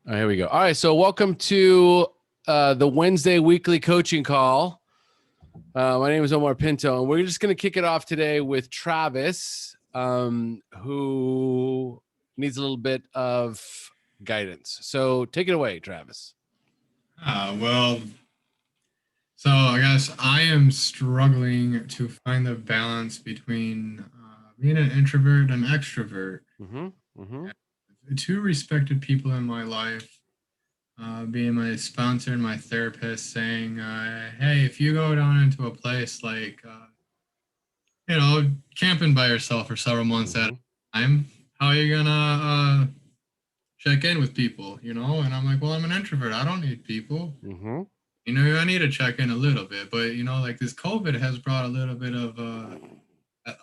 Oh, here we go. All right. So welcome to the Wednesday weekly coaching call. My name is Omar Pinto, and we're just going to kick it off today with Travis, who needs a little bit of guidance. So take it away, Travis. Well, so I guess I am struggling to find the balance between being an introvert and extrovert. Mm-hmm. Mm-hmm. Two respected people in my life, being my sponsor and my therapist, saying, "Hey, if you go down into a place like, camping by yourself for several months at Mm-hmm. a time, how are you gonna check in with people? And I'm like, well, I'm an introvert. I don't need people. Mm-hmm. I need to check in a little bit, but like this COVID has brought a little bit of a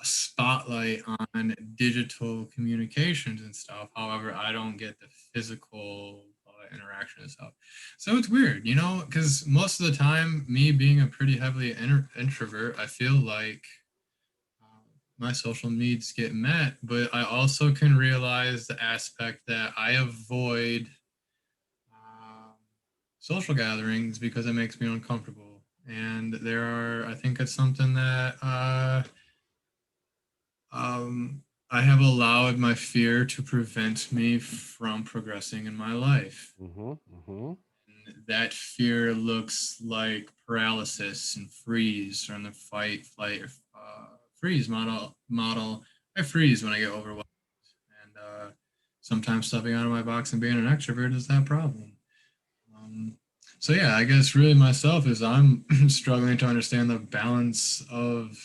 spotlight on digital communications and stuff. However, I don't get the physical interaction and stuff. So it's weird, because most of the time, me being a pretty heavily introvert, I feel like my social needs get met, but I also can realize the aspect that I avoid um, social gatherings because it makes me uncomfortable. And I think it's something that I have allowed my fear to prevent me from progressing in my life. Mm-hmm. Mm-hmm. And that fear looks like paralysis and freeze from the fight, flight, or freeze model. I freeze when I get overwhelmed, and sometimes stepping out of my box and being an extrovert is that problem. Um, so yeah, I guess really myself is I'm struggling to understand the balance of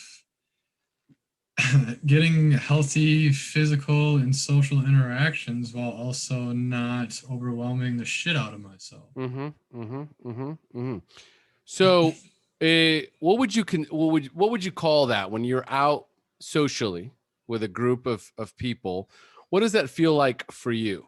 getting healthy physical and social interactions while also not overwhelming the shit out of myself. Mm-hmm. Mm-hmm. Mm-hmm. Mm-hmm. So, what would you call that when you're out socially with a group of people? What does that feel like for you?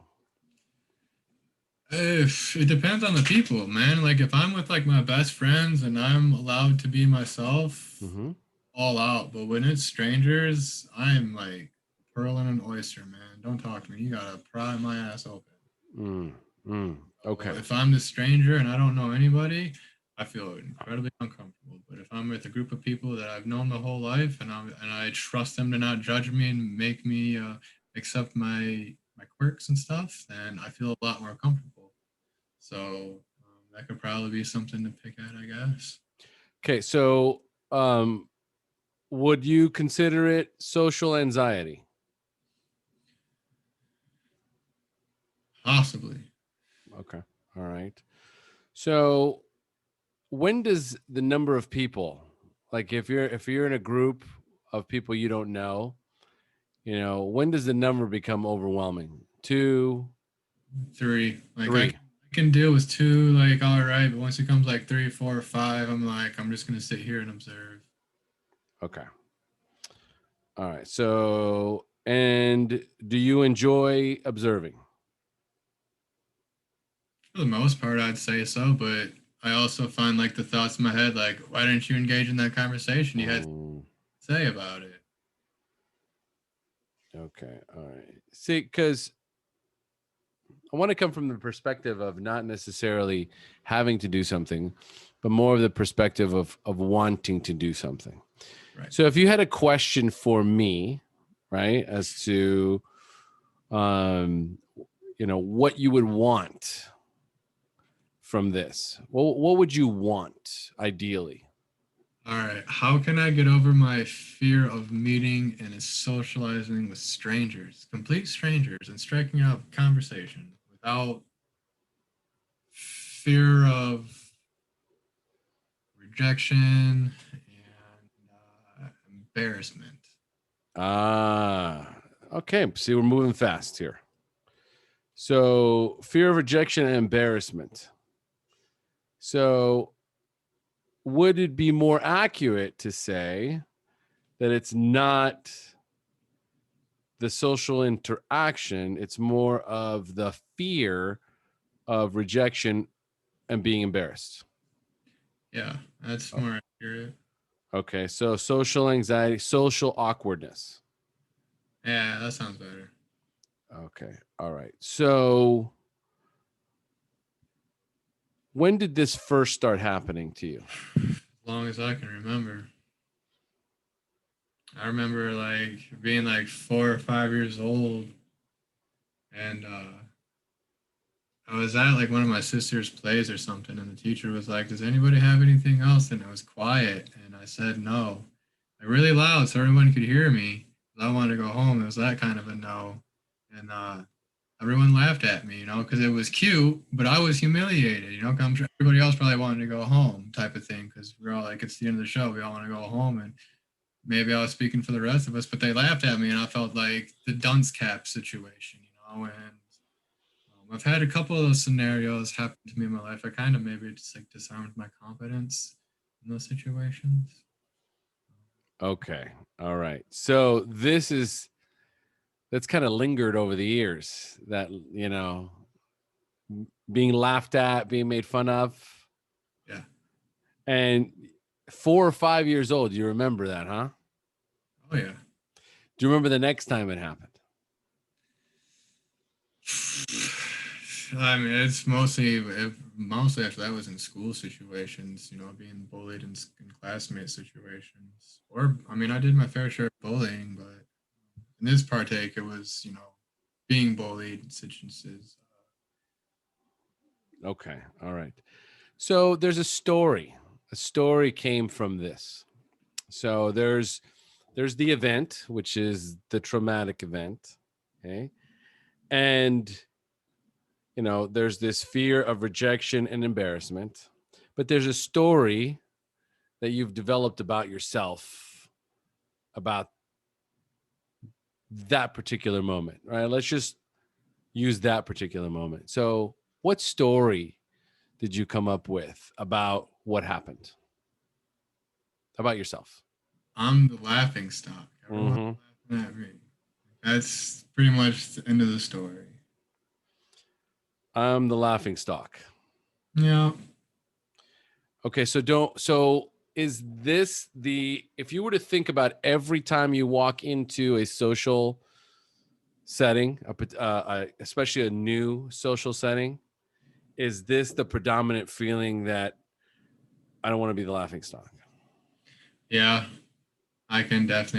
If it depends on the people, man. Like if I'm with like my best friends and I'm allowed to be myself, Mm-hmm. all out. But when it's strangers, I'm like pearl in an oyster, man. Don't talk to me. You gotta pry my ass open. Mm, mm, So okay. if I'm the stranger and I don't know anybody, I feel incredibly uncomfortable. But if I'm with a group of people that I've known my whole life and I trust them to not judge me and make me accept my quirks and stuff, then I feel a lot more comfortable. So that could probably be something to pick at, I guess. Okay. So, um, would you consider it social anxiety? Possibly. Okay. All right. So, when does the number of people, like if you're in a group of people you don't know, when does the number become overwhelming? Two, Three. Like three. I can deal with two, like all right, but once it comes like three, four, or five, I'm like, I'm just gonna sit here and observe. Okay. All right. So, and do you enjoy observing? For the most part, I'd say so, but I also find like the thoughts in my head, like, why didn't you engage in that conversation? You had to Mm, say about it. okay. All right. See, because I want to come from the perspective of not necessarily having to do something, but more of the perspective of wanting to do something. Right. So if you had a question for me, right, as to um, what you would want from this, what would you want ideally? All right. How can I get over my fear of meeting and socializing with strangers, complete strangers, and striking up conversation without fear of rejection and embarrassment? Ah, okay. See, we're moving fast here. So fear of rejection and embarrassment. So would it be more accurate to say that it's not the social interaction, it's more of the fear of rejection and being embarrassed? Yeah, that's Oh, more accurate. okay, so social anxiety, social awkwardness. Yeah, that sounds better. Okay, all right. So when did this first start happening to you? As long as I can remember. I remember like being like 4 or 5 years old, and I was at like one of my sister's plays or something, and the teacher was like, "Does anybody have anything else?" And it was quiet, and I said no, like really loud so everyone could hear me. I wanted to go home. It was that kind of a no, and everyone laughed at me, because it was cute, but I was humiliated, 'cause I'm sure everybody else probably wanted to go home, type of thing, because we're all like, it's the end of the show, we all want to go home, and maybe I was speaking for the rest of us, but they laughed at me, and I felt like the dunce cap situation, and I've had a couple of those scenarios happen to me in my life. I kind of maybe just like disarmed my confidence in those situations. Okay. All right. So that's kind of lingered over the years, that, being laughed at, being made fun of. Yeah. And 4 or 5 years old, you remember that, huh? Oh yeah. Do you remember the next time it happened? I mean, it's mostly after that was in school situations, being bullied in classmate situations. Or, I mean, I did my fair share of bullying, but in this partake, it was, being bullied in situations. Okay. All right. So there's a story. A story came from this. So there's the event, which is the traumatic event. Okay. And there's this fear of rejection and embarrassment, but there's a story that you've developed about yourself, about that particular moment, right? Let's just use that particular moment. So what story did you come up with about what happened about yourself? I'm the laughing stock. Everyone's Mm-hmm. laughing at me. That's pretty much the end of the story. I'm the laughing stock. Yeah. Okay, so is this if you were to think about every time you walk into a social setting, especially a new social setting, is this the predominant feeling that I don't want to be the laughing stock? Yeah. I can write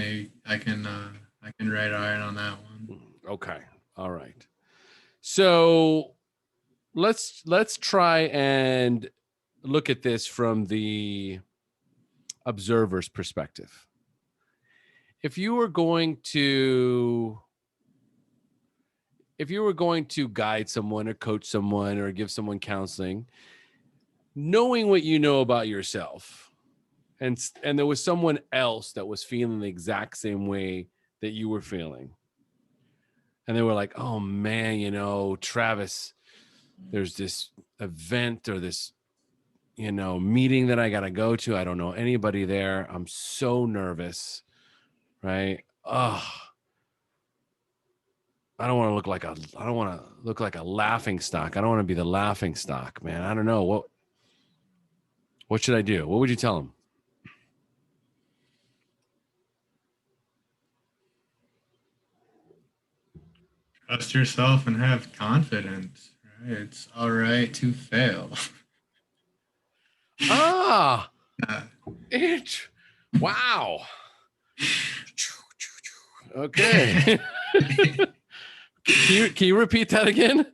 iron on that one. Okay. All right. So let's try and look at this from the observer's perspective. If you were going to guide someone or coach someone or give someone counseling, knowing what you know about yourself, and there was someone else that was feeling the exact same way that you were feeling, and they were like, "Oh man, Travis, there's this event or this meeting that I got to go to. I don't know anybody there. I'm so nervous, right? Oh, I don't want to look like a laughing stock. I don't want to be the laughing stock, man. I don't know what should I do? What would you tell them?" Trust yourself and have confidence. Right? It's all right to fail. Ah, Yeah. wow. Okay. Can you repeat that again?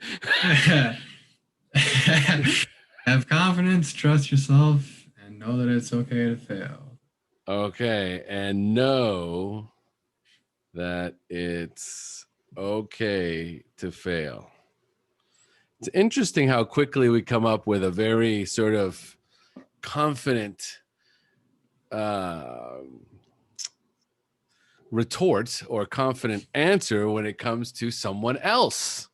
Have confidence, trust yourself, and know that it's okay to fail. Okay, and know that it's okay to fail. It's interesting how quickly we come up with a very sort of confident retort or confident answer when it comes to someone else.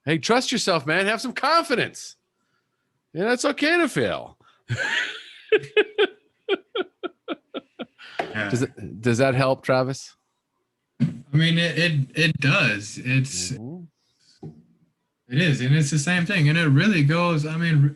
Hey, trust yourself, man. Have some confidence. Yeah, it's okay to fail. Yeah. Does that help, Travis? I mean, it does. Mm-hmm. It is, and it's the same thing, and it really goes. I mean,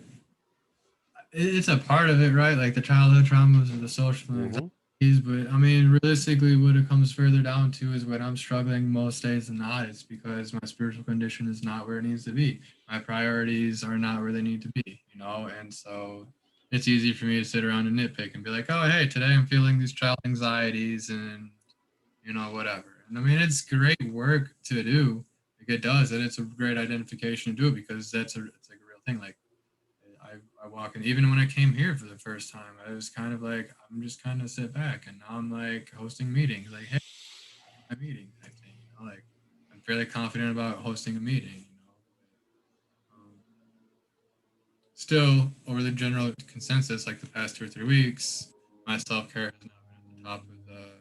it's a part of it, right? Like the childhood traumas and the social Mm-hmm. anxieties. But I mean, realistically, what it comes further down to is when I'm struggling most days than not, it's because my spiritual condition is not where it needs to be. My priorities are not where they need to be. and so it's easy for me to sit around and nitpick and be like, oh, hey, today I'm feeling these child anxieties and, whatever. And I mean, it's great work to do. Like it does, and it's a great identification to do because it's like a real thing. Like I walk in, even when I came here for the first time, I was kind of like, I'm just kind of sit back, and now I'm like hosting meetings, like, hey, a meeting type thing, like I'm fairly confident about hosting a meeting, still, over the general consensus, like the past 2 or 3 weeks, my self-care has not been at the top of the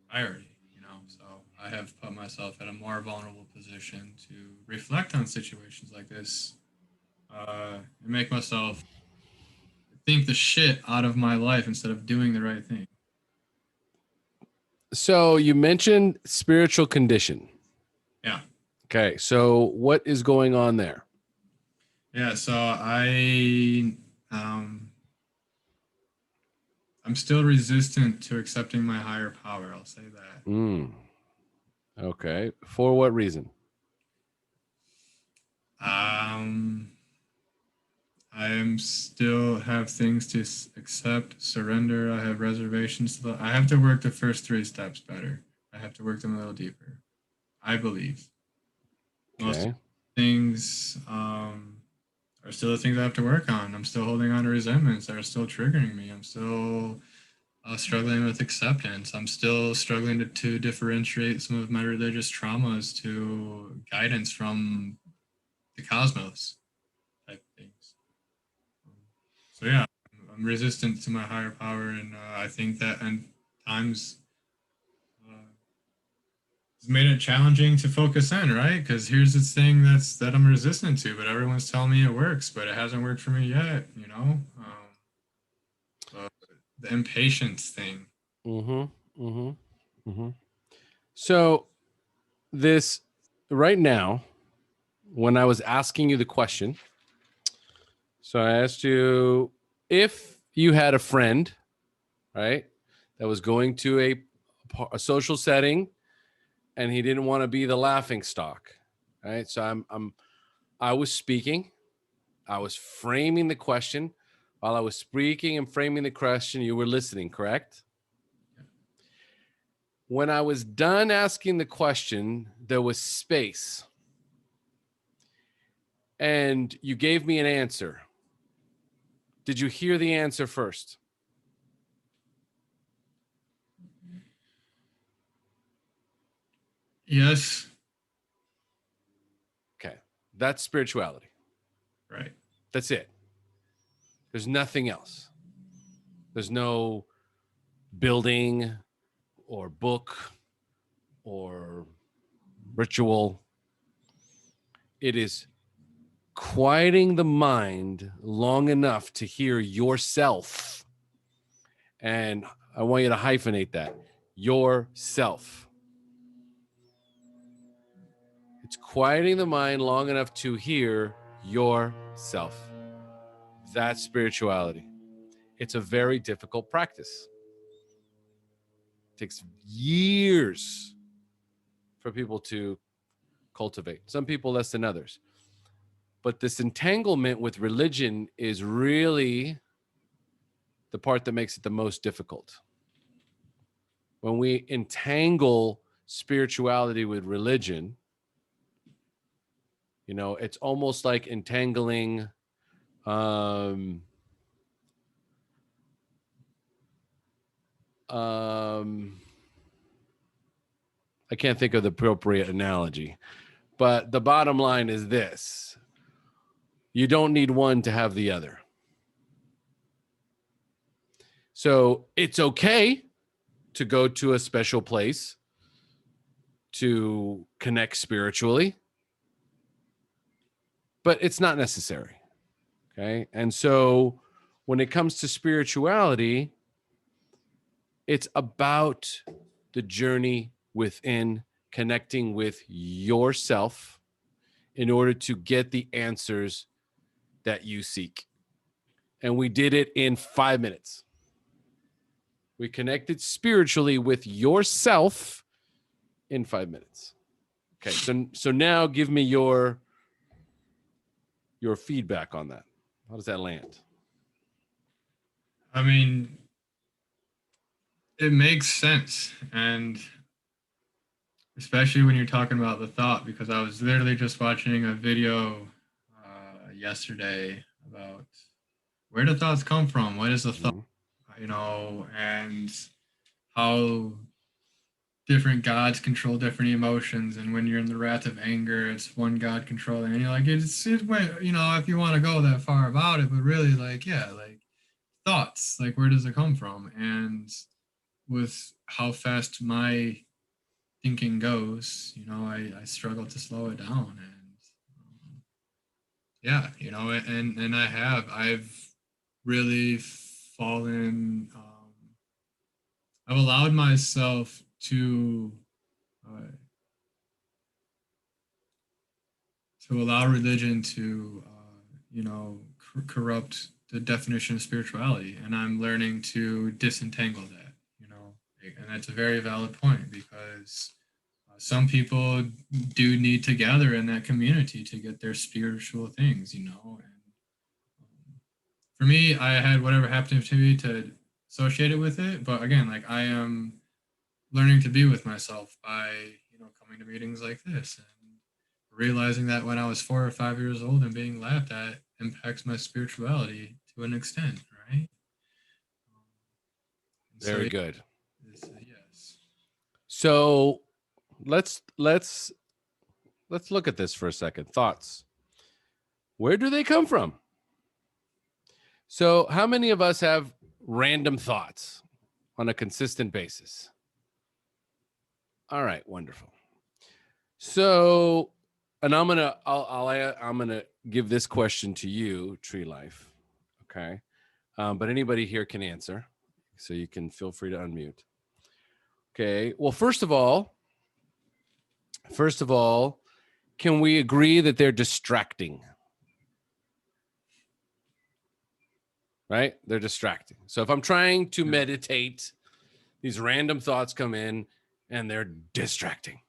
priority, so I have put myself at a more vulnerable position to reflect on situations like this, and make myself think the shit out of my life instead of doing the right thing. So you mentioned spiritual condition. Yeah. Okay. So what is going on there? Yeah. So I'm still resistant to accepting my higher power. I'll say that. Okay. For what reason? I am still have things to accept, surrender. I have reservations. I have to work the first 3 steps better. I have to work them a little deeper. I believe. Most Okay. things are still the things I have to work on. I'm still holding on to resentments that are still triggering me. I'm still struggling with acceptance. I'm still struggling to differentiate some of my religious traumas to guidance from the cosmos type things. So yeah, I'm resistant to my higher power, and I think that at times it's made it challenging to focus in, right? Because here's this thing that I'm resistant to, but everyone's telling me it works, but it hasn't worked for me yet. The impatience thing. So this right now, when I was asking you the question, so I asked you if you had a friend, right, that was going to a social setting and he didn't want to be the laughing stock, right? So I was speaking, I was framing the question. While I was speaking and framing the question, you were listening, correct? When I was done asking the question, there was space. And you gave me an answer. Did you hear the answer first? Yes. Okay. That's spirituality. Right. That's it. There's nothing else. There's no building or book or ritual. It is quieting the mind long enough to hear yourself. And I want you to hyphenate that. Yourself. It's quieting the mind long enough to hear yourself. That's spirituality. It's a very difficult practice. It takes years for people to cultivate. Some people less than others. But this entanglement with religion is really the part that makes it the most difficult. When we entangle spirituality with religion, it's almost like entangling I can't think of the appropriate analogy, but the bottom line is this: you don't need one to have the other. So it's okay to go to a special place to connect spiritually, but it's not necessary. Okay. And so when it comes to spirituality, it's about the journey within, connecting with yourself in order to get the answers that you seek. And we did it in 5 minutes. We connected spiritually with yourself in 5 minutes. Okay, so now give me your your feedback on that? How does that land? I mean, it makes sense. And especially when you're talking about the thought, because I was literally just watching a video yesterday about where do thoughts come from? What is a thought? Mhm. And how different gods control different emotions. And when you're in the wrath of anger, it's one God controlling. And you're like, it went, if you want to go that far about it, but really, like, yeah, like thoughts, like, where does it come from? And with how fast my thinking goes, I struggle to slow it down. And yeah, and I've really fallen, I've allowed myself uh, to allow religion to, corrupt the definition of spirituality. And I'm learning to disentangle that, and that's a very valid point because some people do need to gather in that community to get their spiritual things, And for me, I had whatever happened to me to associate it with it. But again, like I am learning to be with myself by, coming to meetings like this and realizing that when I was 4 or 5 years old and being laughed at impacts my spirituality to an extent, right? So Very yeah, good. yes. So let's look at this for a second. Thoughts. Where do they come from? So, how many of us have random thoughts on a consistent basis? All right, wonderful. So, and I'm gonna give this question to you, Tree Life. Okay, but anybody here can answer, so you can feel free to unmute. Okay. Well, first of all, can we agree that they're distracting? Right? They're distracting. So if I'm trying to meditate, these random thoughts come in and they're distracting.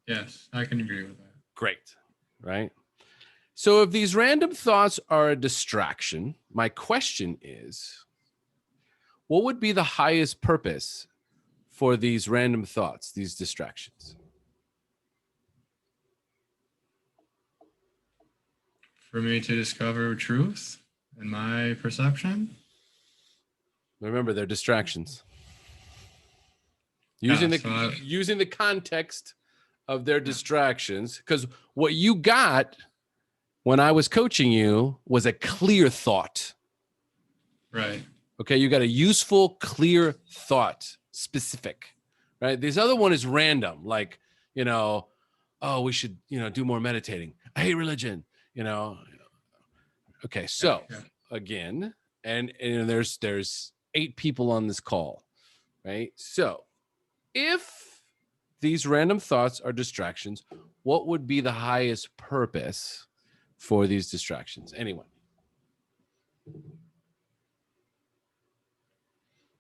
Yes, I can agree with that. Great. Right? So if these random thoughts are a distraction, my question is, what would be the highest purpose for these random thoughts, these distractions? For me to discover truth in my perception. Remember, they're distractions. Yeah, Using the context of their distractions, because what you got when I was coaching you was a clear thought. right. Okay, you got a useful, clear thought, specific, right? This other one is random, like, oh, we should, do more meditating. I hate religion, Okay, so again, and there's 8 people on this call, right? So if these random thoughts are distractions, what would be the highest purpose for these distractions? Anyone?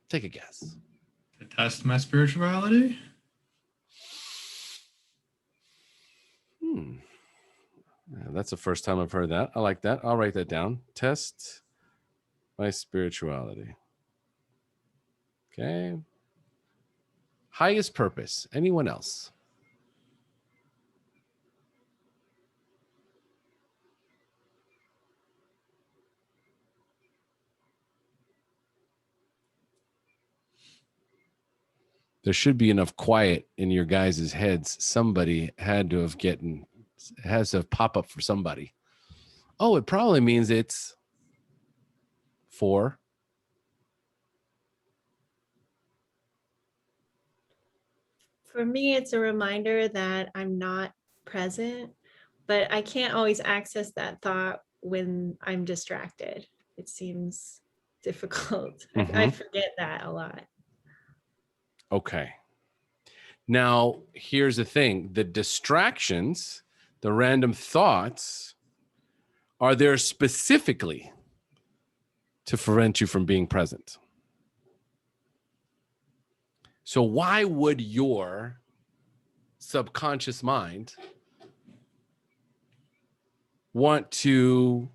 Take a guess. To test my spirituality. Yeah, that's the first time I've heard that. I like that. I'll write that down. Test my spirituality. Okay. Highest purpose. Anyone else? There should be enough quiet in your guys' heads. Somebody has to pop up for somebody. Oh, it probably means it's 4. For me, it's a reminder that I'm not present, but I can't always access that thought when I'm distracted. It seems difficult. I forget that a lot. Okay. Now, here's the thing. The distractions, the random thoughts, are there specifically to prevent you from being present. So why would your subconscious mind want to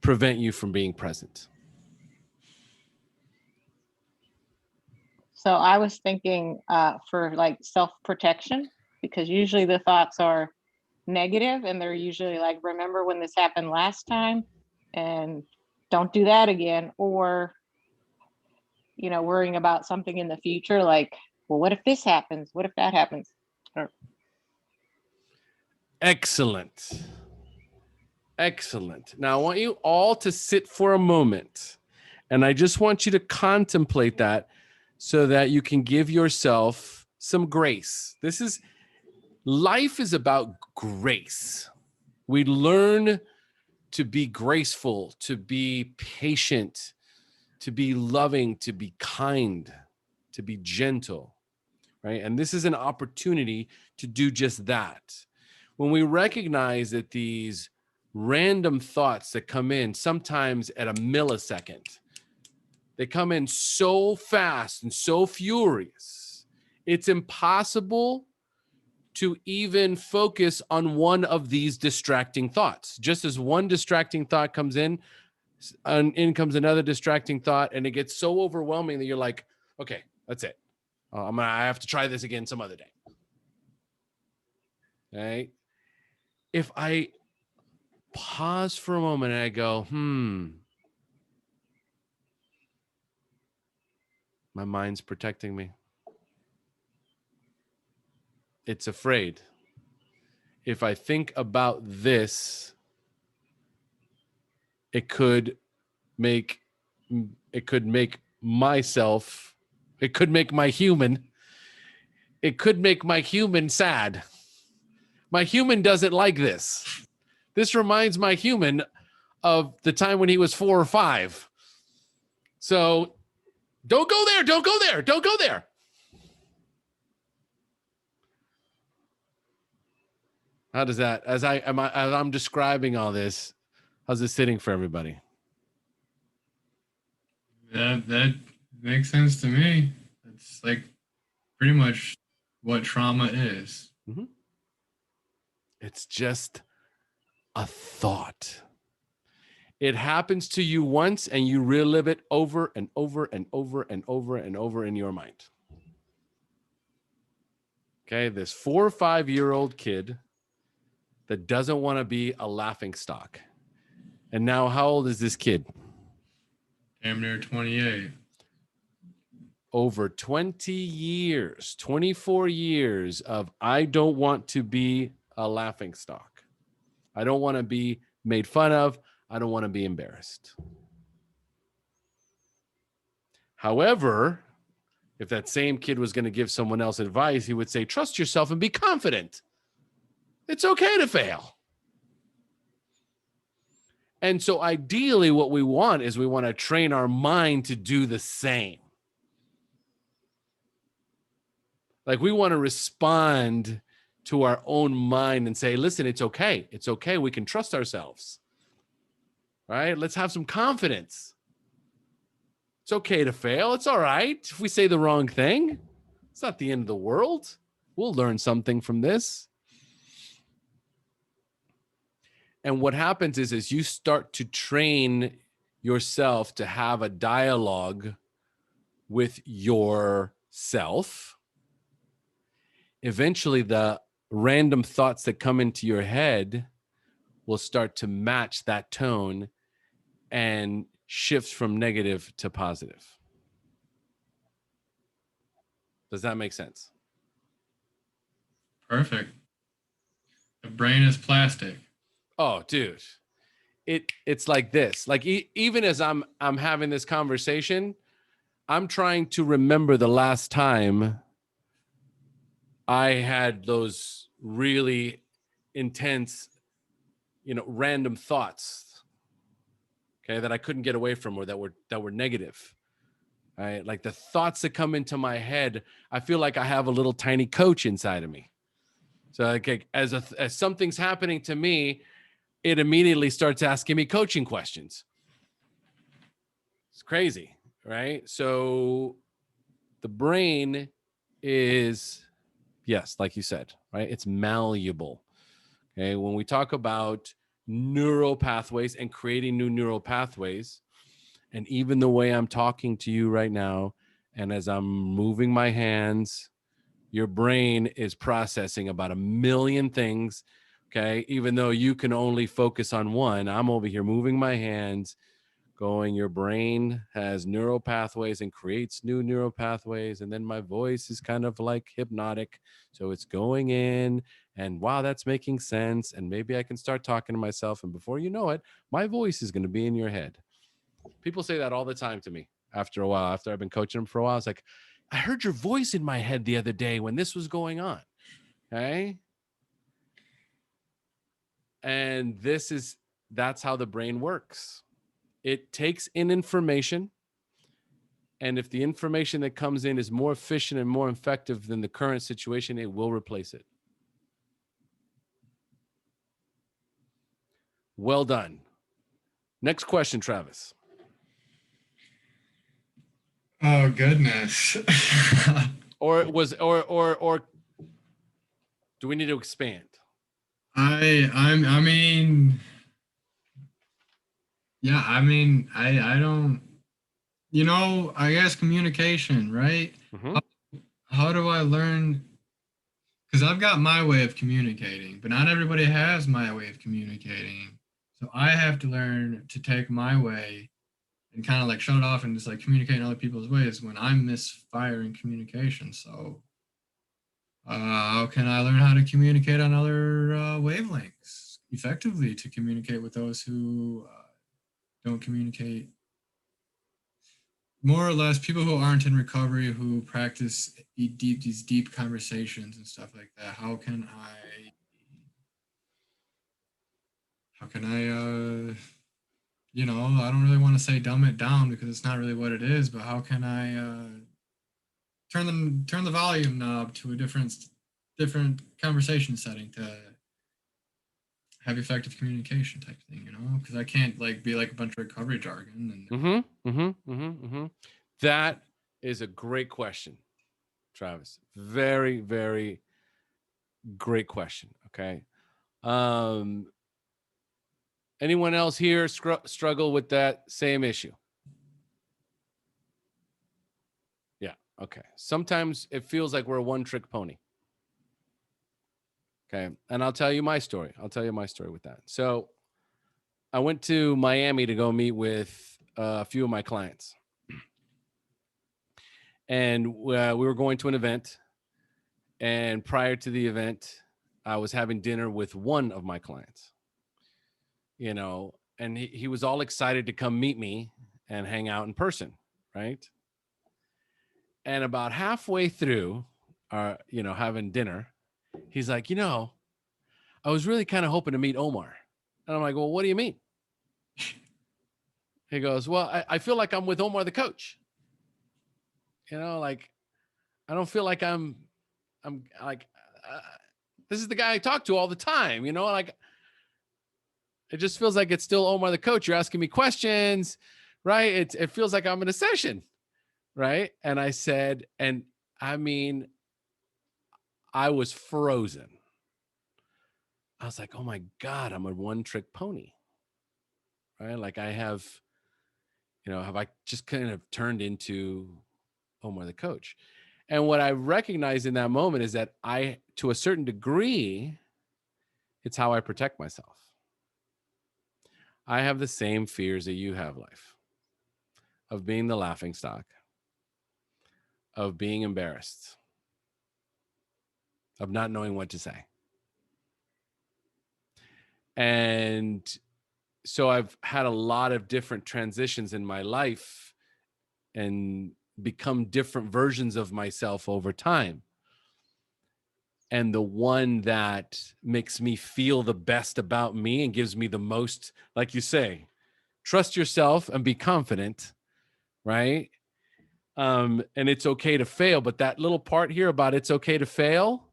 prevent you from being present? So I was thinking for like self-protection, because usually the thoughts are negative and they're usually like, remember when this happened last time and don't do that again. Or, worrying about something in the future, like, well, what if this happens? What if that happens? Or, Excellent. Excellent. Now, I want you all to sit for a moment, and I just want you to contemplate that so that you can give yourself some grace. Life is about grace. We learn to be graceful, to be patient, to be loving, to be kind, to be gentle, right? And this is an opportunity to do just that. When we recognize that these random thoughts that come in, sometimes at a millisecond, they come in so fast and so furious, it's impossible to even focus on one of these distracting thoughts. Just as one distracting thought comes in comes another distracting thought, and it gets so overwhelming that you're like, okay, that's it. I have to try this again some other day. Right? If I pause for a moment and I go, my mind's protecting me. It's afraid. If I think about this, it could make myself, it could make my human sad. My human doesn't like this. This reminds my human of the time when he was 4 or 5. So don't go there. Don't go there. Don't go there. How does that, as I'm describing all this, how's it sitting for everybody? That makes sense to me. It's like pretty much what trauma is. Mm-hmm. It's just a thought. It happens to you once and you relive it over and over and over and over and over in your mind. Okay, this 4 or 5-year-old kid that doesn't want to be a laughing stock. And now how old is this kid? Damn near 28. Over 20 years, 24 years of I don't want to be a laughing stock. I don't want to be made fun of. I don't want to be embarrassed. However, if that same kid was going to give someone else advice, he would say, trust yourself and be confident. It's okay to fail. And so ideally what we want is we want to train our mind to do the same. Like we want to respond to our own mind and say, listen, it's okay. It's okay. We can trust ourselves. Right? Let's have some confidence. It's okay to fail. It's all right. If we say the wrong thing, it's not the end of the world. We'll learn something from this. And what happens is, as you start to train yourself to have a dialogue with yourself, eventually the random thoughts that come into your head will start to match that tone and shift from negative to positive. Does that make sense? Perfect. The brain is plastic. Oh, dude. It's like this. Like even as I'm having this conversation, I'm trying to remember the last time I had those really intense, random thoughts, okay, that I couldn't get away from or that were negative. Right? Like the thoughts that come into my head, I feel like I have a little tiny coach inside of me. So like as something's happening to me, it immediately starts asking me coaching questions. It's crazy, right? So the brain is, yes, like you said, right? It's malleable. Okay. When we talk about neural pathways and creating new neural pathways, and even the way I'm talking to you right now, and as I'm moving my hands, your brain is processing about 1,000,000 things. Okay. Even though you can only focus on one, I'm over here moving my hands, going, your brain has neural pathways and creates new neural pathways. And then my voice is kind of like hypnotic. So it's going in, and wow, that's making sense. And maybe I can start talking to myself. And before you know it, my voice is going to be in your head. People say that all the time to me after a while, after I've been coaching them for a while. It's like, I heard your voice in my head the other day when this was going on. Okay. And that's how the brain works. It takes in information. And if the information that comes in is more efficient and more effective than the current situation, it will replace it. Well done. Next question, Travis. Oh goodness. Or do we need to expand? I mean, yeah, I don't, I guess communication, right? Mm-hmm. How do I learn? Because I've got my way of communicating, but not everybody has my way of communicating. So I have to learn to take my way and kind of like shut it off and just like communicate in other people's ways when I'm misfiring communication. So how can I learn how to communicate on other wavelengths effectively to communicate with those who don't communicate? More or less, people who aren't in recovery, who practice these deep conversations and stuff like that. How can I, I don't really want to say dumb it down because it's not really what it is, but how can I turn the volume knob to a different conversation setting to have effective communication type thing, because I can't like be like a bunch of recovery jargon and That is a great question, Travis. Very, very great question. Okay. Anyone else here struggle with that same issue? Yeah. Okay. Sometimes it feels like we're a one-trick pony. Okay. And I'll tell you my story. With that. So I went to Miami to go meet with a few of my clients. And we were going to an event. And prior to the event, I was having dinner with one of my clients, and he was all excited to come meet me and hang out in person. Right. And about halfway through our, having dinner, he's like, I was really kind of hoping to meet Omar. And I'm like, well, what do you mean? He goes, well, I feel like I'm with Omar, the coach. Like, I don't feel like I'm like, this is the guy I talk to all the time, like, it just feels like it's still Omar, the coach. You're asking me questions, right? It feels like I'm in a session, right? And I said, and I mean, I was frozen. I was like, oh my God, I'm a one-trick pony, right? Like I have I just kind of turned into Omar, the coach? And what I recognize in that moment is that to a certain degree, it's how I protect myself. I have the same fears that you have, life, of being the laughing stock, of being embarrassed, of not knowing what to say. And so I've had a lot of different transitions in my life and become different versions of myself over time. And the one that makes me feel the best about me and gives me the most, like you say, trust yourself and be confident, right? And it's okay to fail, but that little part here about it's okay to fail,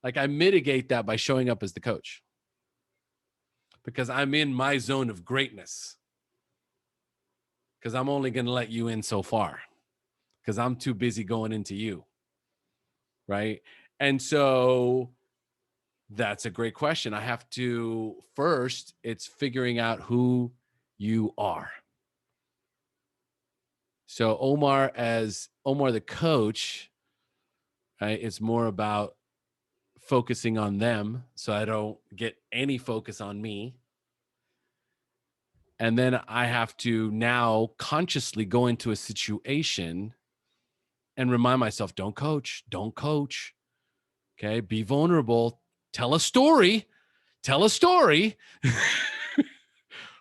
like I mitigate that by showing up as the coach because I'm in my zone of greatness, because I'm only going to let you in so far because I'm too busy going into you, right? And so That's a great question. I have to first, it's figuring out who you are. So Omar, as Omar the coach, right, it's more about focusing on them so I don't get any focus on me. And then I have to now consciously go into a situation and remind myself, don't coach. Okay. Be vulnerable. Tell a story.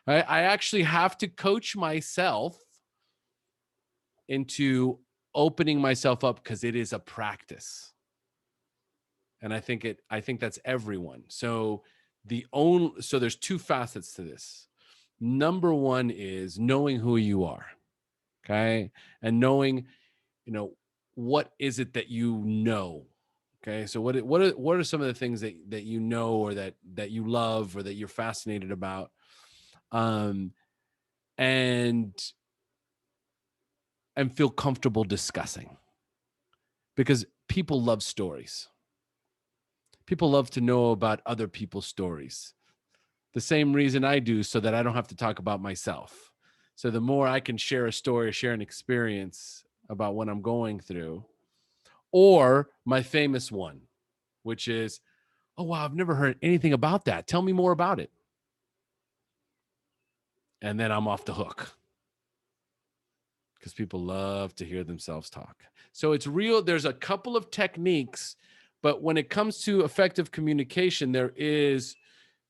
I actually have to coach myself into opening myself up because it is a practice. And I think that's everyone. So there's two facets to this. Number one is knowing who you are. Okay. And knowing, what is it that you know? Okay. So what are some of the things that you know, or that you love, or that you're fascinated about? And feel comfortable discussing, because people love stories. People love to know about other people's stories. The same reason I do, so that I don't have to talk about myself. So the more I can share a story, share an experience about what I'm going through, or my famous one, which is, oh, wow, I've never heard anything about that. Tell me more about it. And then I'm off the hook, because people love to hear themselves talk. So it's real. There's a couple of techniques, but when it comes to effective communication, there is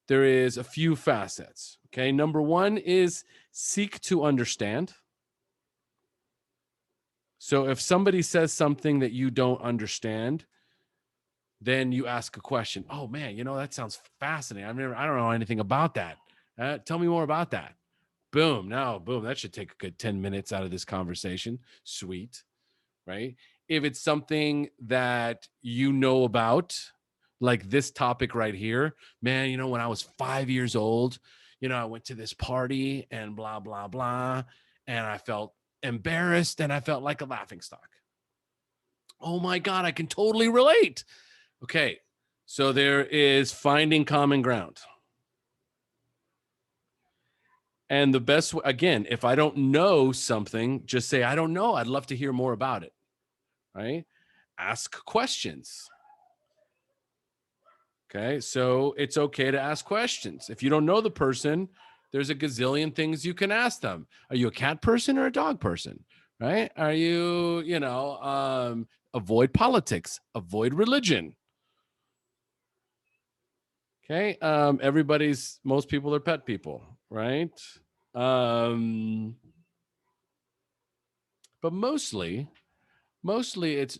a few facets. Okay. Number one is seek to understand. So if somebody says something that you don't understand, then you ask a question. Oh man, that sounds fascinating. I don't know anything about that. Tell me more about that. Boom. That should take a good 10 minutes out of this conversation. Sweet. Right. If it's something that you know about, like this topic right here, man, when I was 5 years old, I went to this party and blah, blah, blah. And I felt embarrassed and I felt like a laughingstock. Oh my God, I can totally relate. Okay. So there is finding common ground. And the best, again, if I don't know something, just say, I don't know. I'd love to hear more about it. Right? Ask questions. Okay. So it's okay to ask questions. If you don't know the person, there's a gazillion things you can ask them. Are you a cat person or a dog person? Right? Are you, avoid politics, avoid religion. Okay. Most people are pet people, right? But mostly it's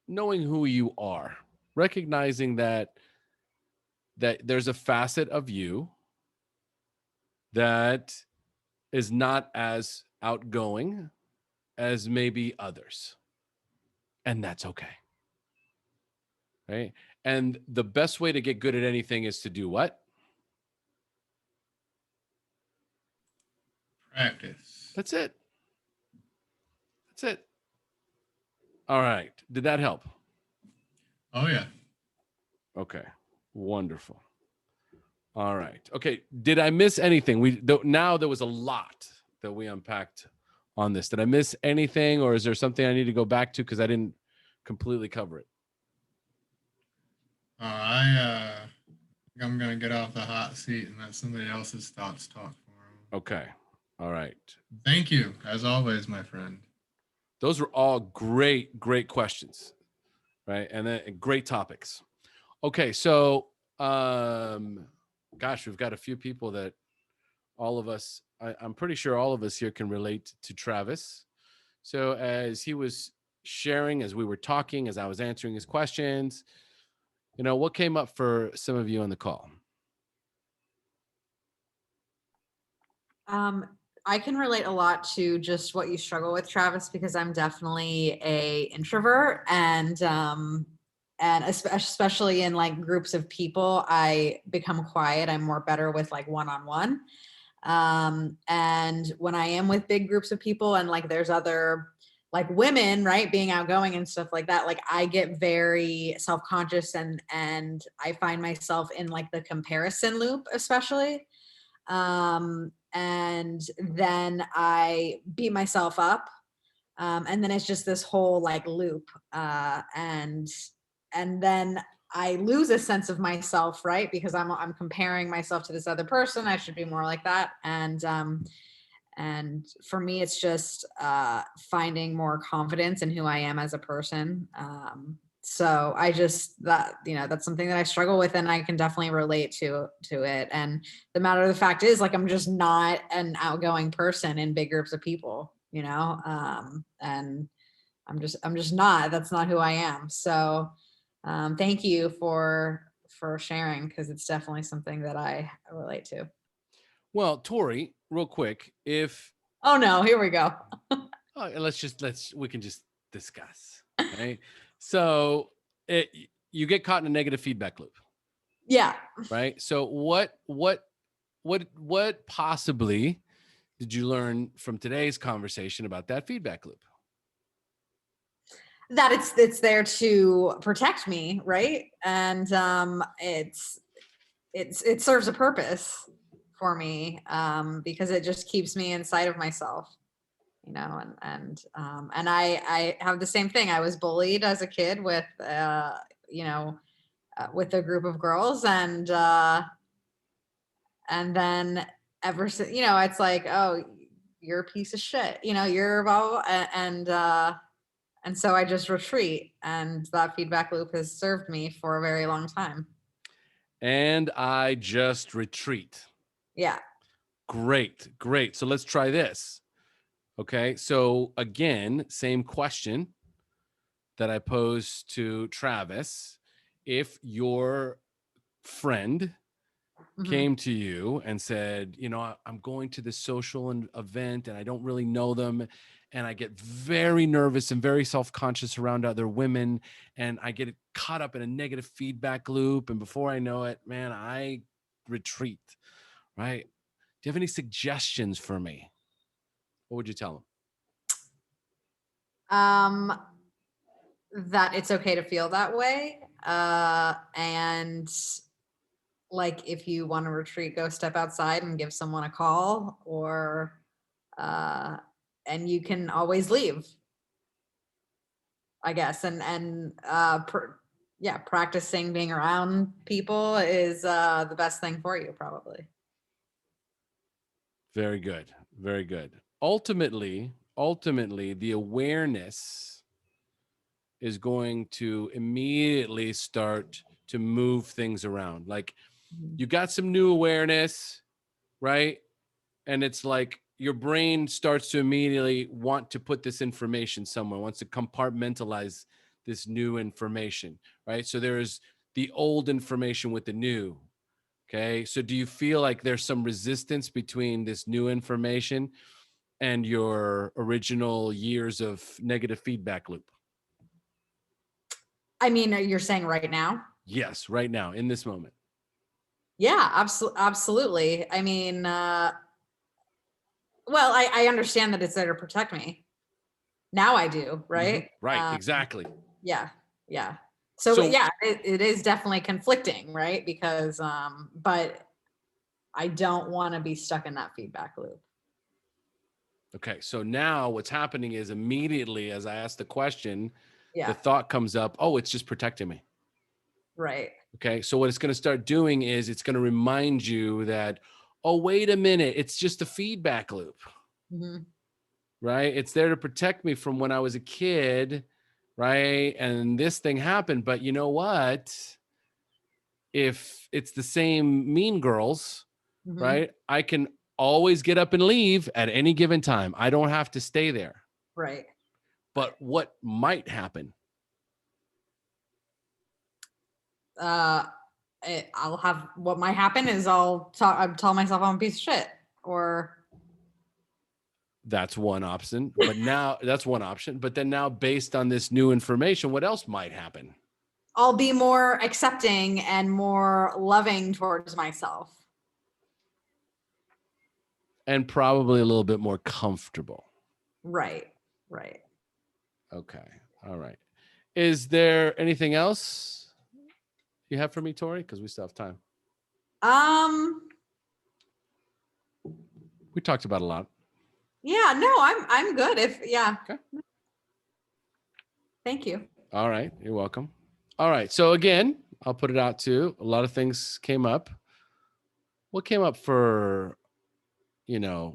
knowing who you are, recognizing that there's a facet of you that is not as outgoing as maybe others. And that's okay. Right? And the best way to get good at anything is to do what? Practice. That's it. All right. Did that help? Oh yeah. Okay. Wonderful. All right. Okay. Did I miss anything? Now there was a lot that we unpacked on this. Did I miss anything, or is there something I need to go back to because I didn't completely cover it? I'm gonna get off the hot seat and let somebody else's thoughts talk for them. Okay. All right. Thank you, as always, my friend. Those were all great questions, right? And then great topics. Okay. So, gosh, we've got a few people that all of us, I'm pretty sure all of us here can relate to Travis. So as he was sharing, as we were talking, as I was answering his questions, what came up for some of you on the call? I can relate a lot to just what you struggle with, Travis, because I'm definitely a introvert, and especially in like groups of people, I become quiet. I'm more better with like one-on-one. And when I am with big groups of people and like there's other like women, right, being outgoing and stuff like that, like I get very self-conscious and I find myself in like the comparison loop, especially. And then I beat myself up. And then it's just this whole like loop. And then I lose a sense of myself, right? Because I'm comparing myself to this other person. I should be more like that. And for me, it's just finding more confidence in who I am as a person. So I just that's something that I struggle with, and I can definitely relate to it. And the matter of the fact is, like, I'm just not an outgoing person in big groups of people, and I'm just not. That's not who I am. So thank you for sharing, because it's definitely something that I relate to. Well, Tori, real quick, if Oh no, here we go. we can just discuss, right? So you get caught in a negative feedback loop, Yeah. right? So what possibly did you learn from today's conversation about that feedback loop? That it's there to protect me, right? And it serves a purpose for me, because it just keeps me inside of myself, and I have the same thing. I was bullied as a kid with with a group of girls, and then ever since, it's like, oh, you're a piece of shit, you're blah, blah, blah, and so I just retreat, and that feedback loop has served me for a very long time. And I just retreat. Yeah. Great. So let's try this. Okay. So again, same question that I posed to Travis. If your friend Mhm. came to you and said, I'm going to this social event and I don't really know them, and I get very nervous and very self-conscious around other women, and I get caught up in a negative feedback loop, and before I know it, man, I retreat, right? Do you have any suggestions for me? What would you tell them? That it's okay to feel that way, and like, if you want to retreat, go step outside and give someone a call, or and you can always leave, I guess. And practicing being around people is the best thing for you, probably. Very good. Very good. Ultimately, the awareness is going to immediately start to move things around. Like, you got some new awareness, right? And it's like your brain starts to immediately want to put this information somewhere, wants to compartmentalize this new information, right? So there's the old information with the new. Okay. So do you feel like there's some resistance between this new information and your original years of negative feedback loop? I mean, you're saying right now? Yes, right now, in this moment. Yeah, absolutely. I mean, well, I understand that it's there to protect me. Now I do, right? Mm-hmm. Right, exactly. Yeah. So yeah, it is definitely conflicting, right? Because, but I don't want to be stuck in that feedback loop. Okay, so now what's happening is, immediately as I ask the question, Yeah. the thought comes up, oh, it's just protecting me. Right. Okay, so what it's going to start doing is it's going to remind you that, oh, wait a minute, it's just a feedback loop, Mm-hmm. right? It's there to protect me from when I was a kid, right? And this thing happened, but you know what? If it's the same Mean Girls, Mm-hmm. right? I can always get up and leave at any given time. I don't have to stay there. Right. But what might happen? I'll have, what might happen is I'll tell myself I'm a piece of shit, or That's one option. But now that's one option. But then now, based on this new information, what else might happen? I'll be more accepting and more loving towards myself. And probably a little bit more comfortable. Right. Okay. All right. Is there anything else you have for me, Tori? Because we still have time. We talked about a lot. Yeah, no, I'm good. Yeah. Okay. Thank you. All right. You're welcome. All right. So again, I'll put it out too. A lot of things came up. What came up for,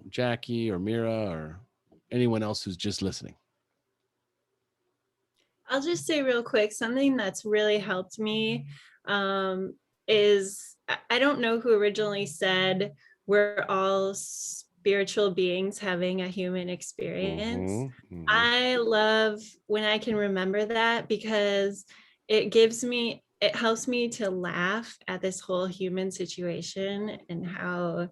Jackie or Mira or anyone else who's just listening? I'll just say real quick, something that's really helped me is I don't know who originally said we're all spiritual beings having a human experience. Mm-hmm. I love when I can remember that because it helps me to laugh at this whole human situation and how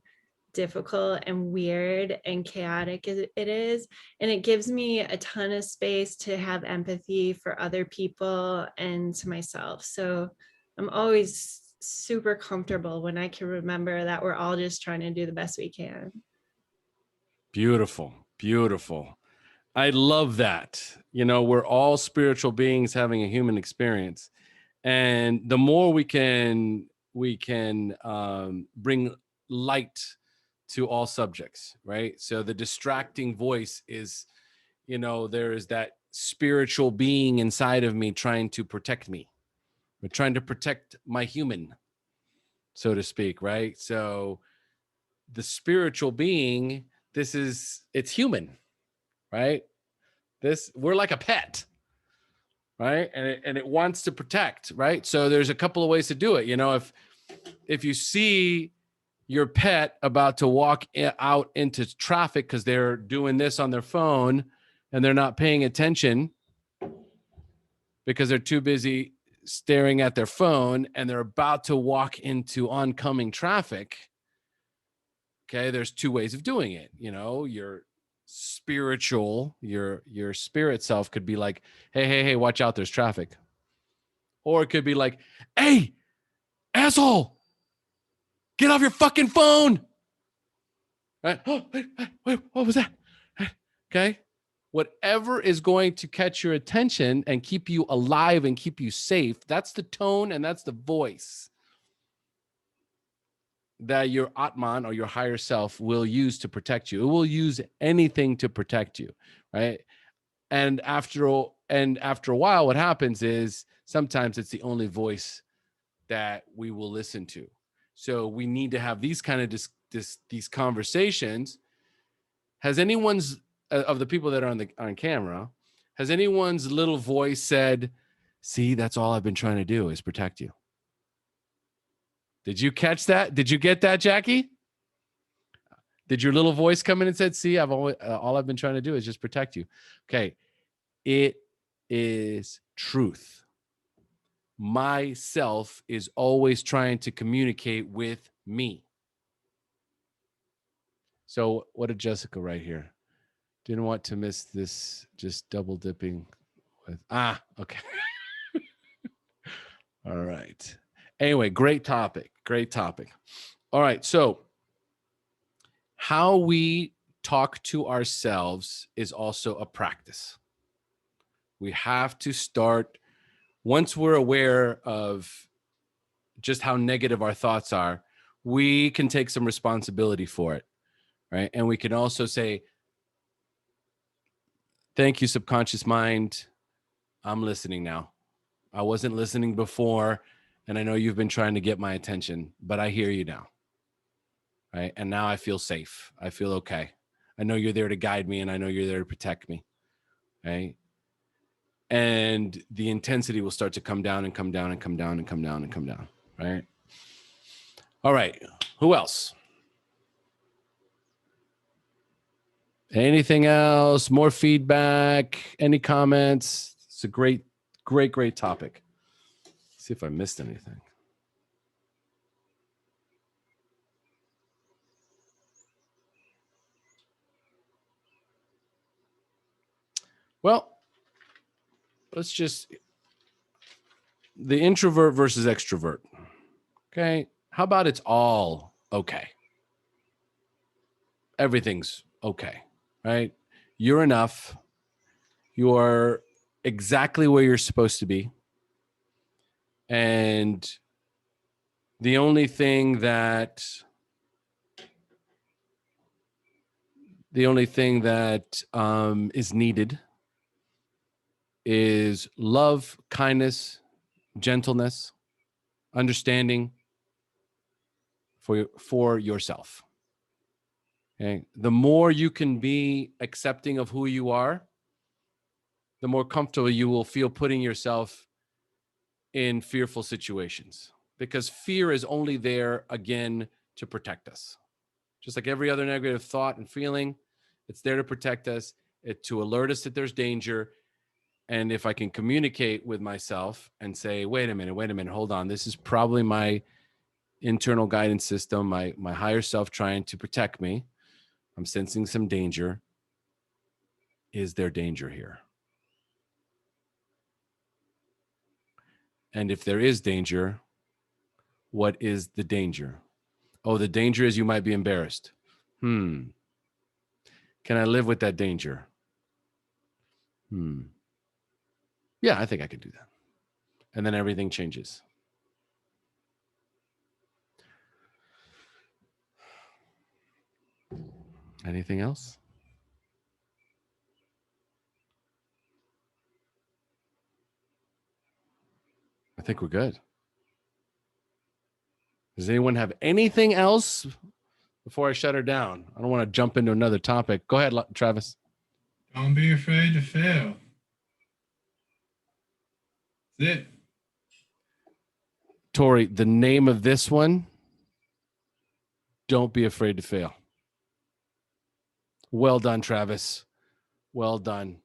difficult and weird and chaotic it is. And it gives me a ton of space to have empathy for other people and to myself. So I'm always super comfortable when I can remember that we're all just trying to do the best we can. Beautiful. Beautiful. I love that. We're all spiritual beings having a human experience. And the more we can bring light to all subjects, right? So the distracting voice is, there is that spiritual being inside of me trying to protect me. We're trying to protect my human, so to speak, right? So the spiritual being, it's human, right? We're like a pet, right? And it wants to protect, right? So there's a couple of ways to do it. If you see your pet about to walk out into traffic because they're doing this on their phone and they're not paying attention because they're too busy staring at their phone and they're about to walk into oncoming traffic. Okay, there's two ways of doing it. Your spiritual, your spirit self could be like, hey, watch out, there's traffic. Or it could be like, hey, asshole, get off your fucking phone. Right? Oh, wait, what was that? Okay. Whatever is going to catch your attention and keep you alive and keep you safe, that's the tone and that's the voice that your Atman or your higher self will use to protect you. It will use anything to protect you, right? And after a while, what happens is sometimes it's the only voice that we will listen to. So we need to have these kind of these conversations. Has anyone's of the people that are on camera, has anyone's little voice said, "See, that's all I've been trying to do is protect you"? Did you catch that? Did you get that, Jackie? Did your little voice come in and said, "See, all I've been trying to do is just protect you"? Okay, it is truth. Myself is always trying to communicate with me. So what did Jessica write here? Didn't want to miss this, just double dipping with, okay. All right. Anyway, great topic. All right. So how we talk to ourselves is also a practice. We have to start, once we're aware of just how negative our thoughts are, we can take some responsibility for it, right? And we can also say, thank you, subconscious mind. I'm listening now. I wasn't listening before, and I know you've been trying to get my attention, but I hear you now, right? And now I feel safe. I feel okay. I know you're there to guide me, and I know you're there to protect me, right? And the intensity will start to come down and come down and come down and come down and come down, right? All right. Who else? Anything else? More feedback? Any comments? It's a great topic. Let's see if I missed anything. Well, let's just, the introvert versus extrovert. Okay. How about it's all okay? Everything's okay, right? You're enough. You are exactly where you're supposed to be. And the only thing that is needed is love, kindness, gentleness, understanding for yourself. Okay. The more you can be accepting of who you are, the more comfortable you will feel putting yourself in fearful situations, because fear is only there again to protect us. Just like every other negative thought and feeling, it's there to protect us, to alert us that there's danger. And if I can communicate with myself and say, wait a minute, hold on, this is probably my internal guidance system, my higher self trying to protect me. I'm sensing some danger. Is there danger here? And if there is danger, what is the danger? Oh, the danger is you might be embarrassed. Can I live with that danger? Yeah, I think I could do that. And then everything changes. Anything else? I think we're good. Does anyone have anything else before I shut her down? I don't want to jump into another topic. Go ahead, Travis. Don't be afraid to fail. That's it. Tori, the name of this one, don't be afraid to fail. Well done, Travis. Well done.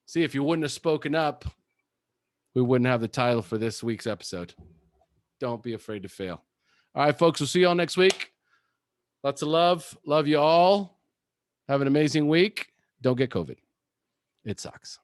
See, if you wouldn't have spoken up, we wouldn't have the title for this week's episode. Don't be afraid to fail. All right, folks, we'll see you all next week. Lots of love. Love you all. Have an amazing week. Don't get COVID. It sucks.